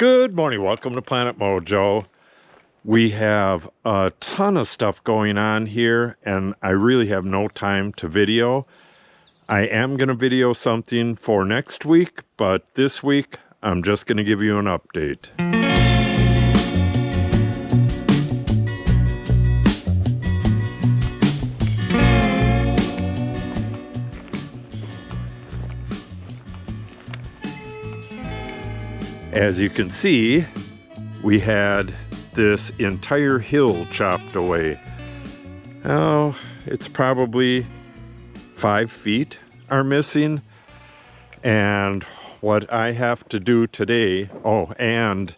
Good morning, welcome to Planet Mojo. We have a ton of stuff going on here and I really have no time to video. I am going to video something for next week, but this week I'm just going to give you an update. As you can see, we had this entire hill chopped away. Oh, it's probably 5 feet are missing. And what I have to do today, and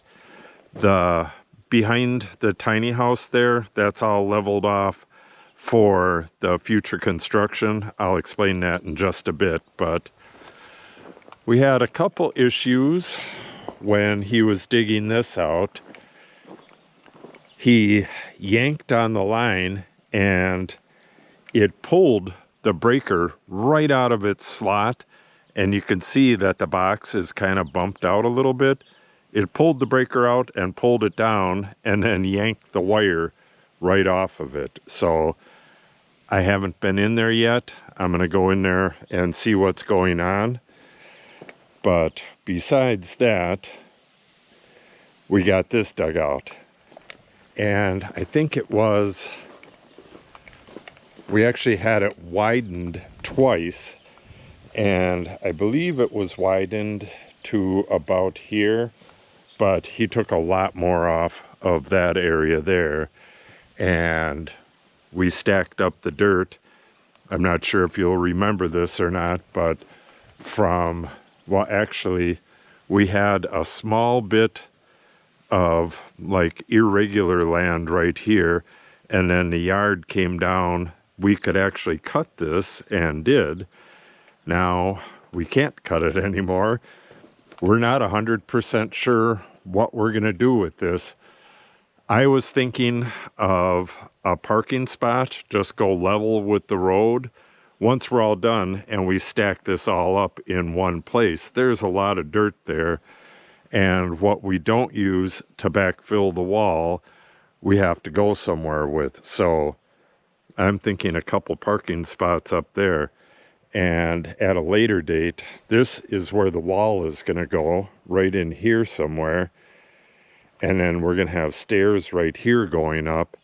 the behind the tiny house there, that's all leveled off for the future construction. I'll explain that in just a bit, but we had a couple issues when he was digging this out. He yanked on the line and it pulled the breaker right out of its slot, and you can see that the box is kind of bumped out a little bit. It pulled the breaker out and pulled it down and then yanked the wire right off of it. So I haven't been in there yet. I'm gonna go in there and see what's going on. But besides that, we got this dug out. And I think we actually had it widened twice. And I believe it was widened to about here. But he took a lot more off of that area there. And we stacked up the dirt. I'm not sure if you'll remember this or not, but well, actually, we had a small bit of like irregular land right here, and then the yard came down. We could actually cut this and did. Now we can't cut it anymore. We're not 100% sure what we're gonna do with this. I was thinking of a parking spot, just go level with the road. Once we're all done and we stack this all up in one place, there's a lot of dirt there. And what we don't use to backfill the wall, we have to go somewhere with. So I'm thinking a couple parking spots up there. And at a later date, this is where the wall is going to go, right in here somewhere. And then we're going to have stairs right here going up.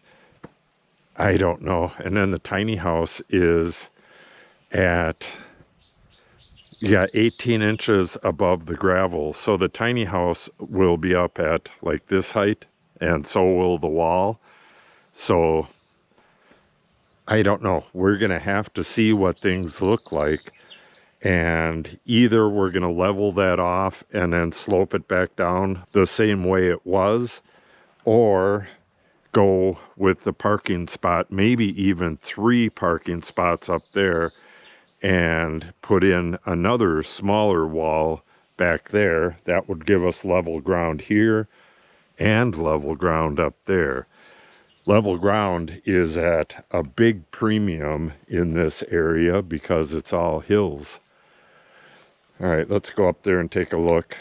I don't know. And then the tiny house is at 18 inches above the gravel. So the tiny house will be up at like this height, and so will the wall. So I don't know. We're going to have to see what things look like. And either we're going to level that off and then slope it back down the same way it was, or go with the parking spot, maybe even 3 parking spots up there, and put in another smaller wall back there. That would give us level ground here and level ground up there. Level ground is at a big premium in this area because it's all hills. All right, let's go up there and take a look.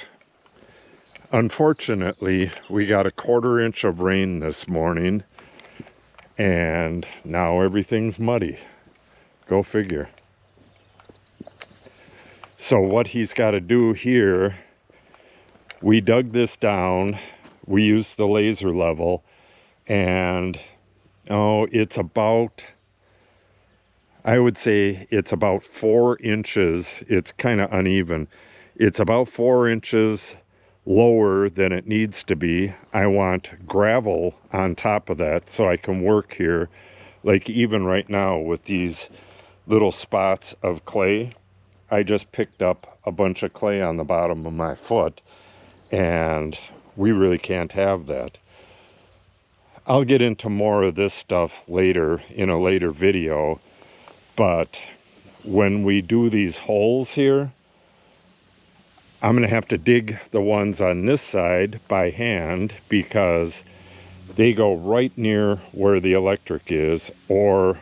Unfortunately, we got a 1/4 inch of rain this morning, and now everything's muddy. Go figure. So what he's got to do here, we dug this down, we used the laser level, and it's about, I would say it's about 4 inches. It's kind of uneven. It's about 4 inches lower than it needs to be. I want gravel on top of that so I can work here. Like even right now with these little spots of clay, I just picked up a bunch of clay on the bottom of my foot, and we really can't have that. I'll get into more of this stuff later in a later video, but when we do these holes here, I'm going to have to dig the ones on this side by hand because they go right near where the electric is, or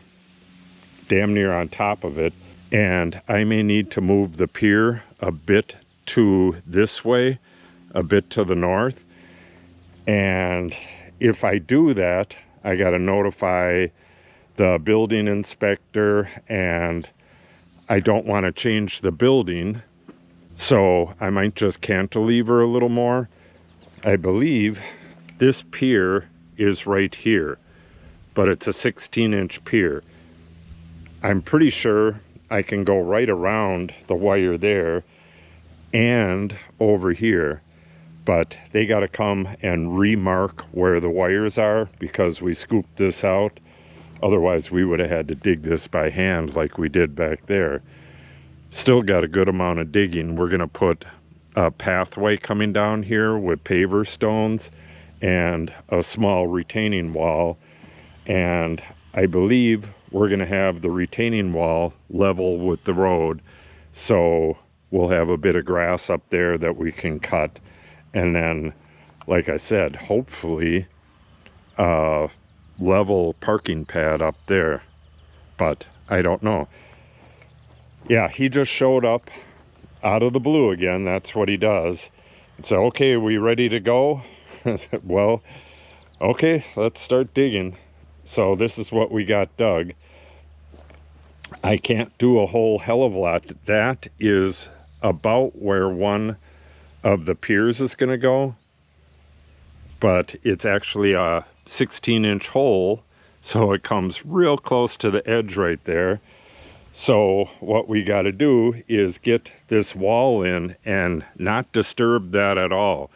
damn near on top of it. And I may need to move the pier a bit to this way, a bit to the north, And if I do that, I got to notify the building inspector, and I don't want to change the building, so I might just cantilever a little more. I believe this pier is right here, but it's a 16-inch pier. I'm pretty sure I can go right around the wire there and over here, but they got to come and remark where the wires are because we scooped this out. Otherwise, we would have had to dig this by hand like we did back there. Still got a good amount of digging. We're going to put a pathway coming down here with paver stones and a small retaining wall. And I believe we're going to have the retaining wall level with the road. So we'll have a bit of grass up there that we can cut. And then, like I said, hopefully a level parking pad up there. But I don't know. Yeah, he just showed up out of the blue again. That's what he does. And so, okay, are we ready to go? I said, well, okay, let's start digging. So this is what we got dug. I can't do a whole hell of a lot. That is about where one of the piers is going to go. But it's actually a 16-inch hole, so it comes real close to the edge right there. So what we got to do is get this wall in and not disturb that at all.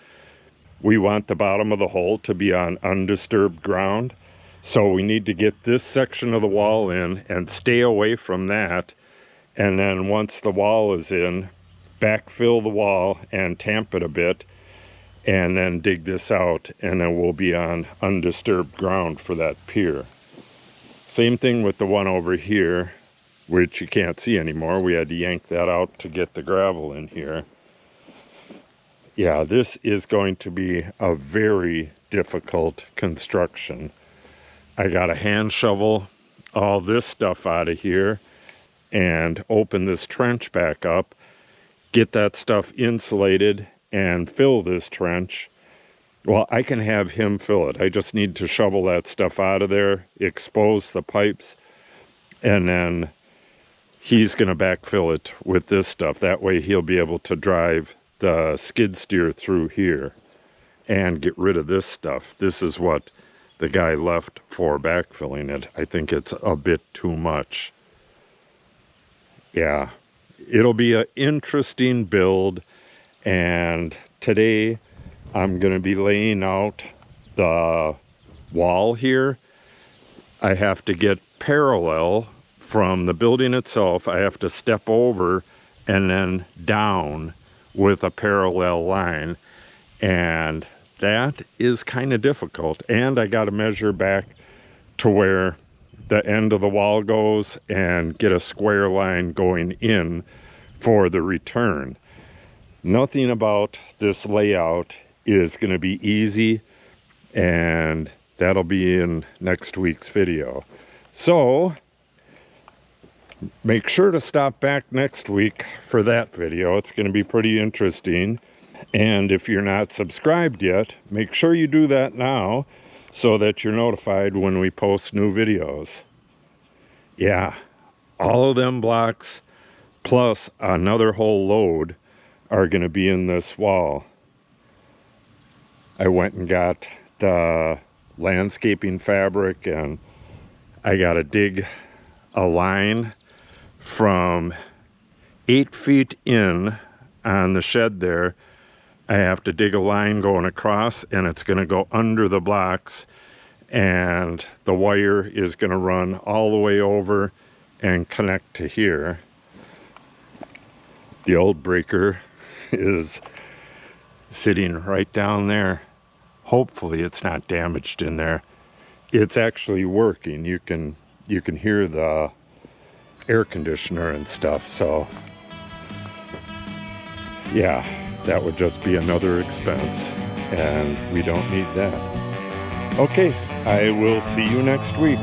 We want the bottom of the hole to be on undisturbed ground. So we need to get this section of the wall in and stay away from that. And then once the wall is in, backfill the wall and tamp it a bit, and then dig this out, and then we'll be on undisturbed ground for that pier. Same thing with the one over here, which you can't see anymore. We had to yank that out to get the gravel in here. Yeah, this is going to be a very difficult construction. I got to hand shovel all this stuff out of here and open this trench back up, get that stuff insulated, and fill this trench. Well, I can have him fill it. I just need to shovel that stuff out of there, expose the pipes, and then he's going to backfill it with this stuff. That way he'll be able to drive the skid steer through here and get rid of this stuff. This is what the guy left for backfilling it. I think it's a bit too much. Yeah, it'll be an interesting build. And today I'm going to be laying out the wall here. I have to get parallel from the building itself. I have to step over and then down with a parallel line. And that is kind of difficult. And I got to measure back to where the end of the wall goes and get a square line going in for the return. Nothing about this layout is going to be easy, and that'll be in next week's video. So make sure to stop back next week for that video. It's going to be pretty interesting. And if you're not subscribed yet, make sure you do that now so that you're notified when we post new videos. Yeah, all of them blocks plus another whole load are going to be in this wall. I went and got the landscaping fabric, and I got to dig a line from 8 feet in on the shed there. I have to dig a line going across, and it's going to go under the blocks, and the wire is going to run all the way over and connect to here. The old breaker is sitting right down there. Hopefully it's not damaged in there. It's actually working. You can hear the air conditioner and stuff. So yeah, that would just be another expense, and we don't need that. Okay, I will see you next week.